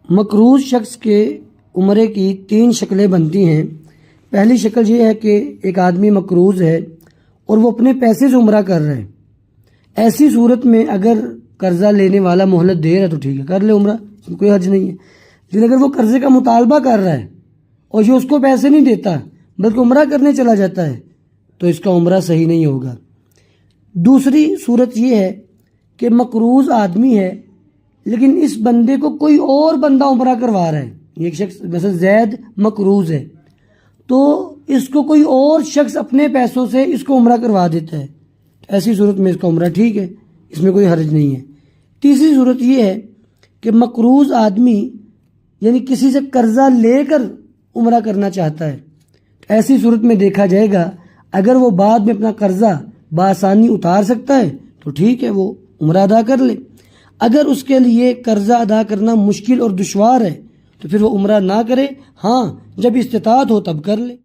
مقروض شخص کے عمرے کی 3 شکلیں بنتی ہیں۔ پہلی شکل یہ ہے کہ ایک آدمی مقروض ہے اور وہ اپنے پیسے سے عمرہ کر رہا ہے۔ ایسی صورت میں اگر قرضہ لینے والا مہلت دے رہا ہے تو ٹھیک ہے، کر لے عمرہ، اس میں کوئی حرج نہیں ہے۔ لیکن اگر وہ قرضے کا مطالبہ کر رہا ہے اور یہ اس کو پیسے نہیں دیتا بلکہ عمرہ کرنے چلا جاتا ہے تو اس کا عمرہ صحیح نہیں ہوگا۔ دوسری صورت یہ ہے کہ مقروض آدمی ہے لیکن اس بندے کو کوئی اور بندہ عمرہ کروا رہا ہے۔ ایک شخص مثلا زید مقروض ہے تو اس کو کوئی اور شخص اپنے پیسوں سے اس کو عمرہ کروا دیتا ہے، ایسی صورت میں اس کا عمرہ ٹھیک ہے، اس میں کوئی حرج نہیں ہے۔ تیسری صورت یہ ہے کہ مقروض آدمی یعنی کسی سے قرضہ لے کر عمرہ کرنا چاہتا ہے، ایسی صورت میں دیکھا جائے گا اگر وہ بعد میں اپنا قرضہ بآسانی اتار سکتا ہے تو ٹھیک ہے، وہ عمرہ ادا کر لے۔ اگر اس کے لیے قرضہ ادا کرنا مشکل اور دشوار ہے تو پھر وہ عمرہ نہ کرے، ہاں جب استطاعت ہو تب کر لے۔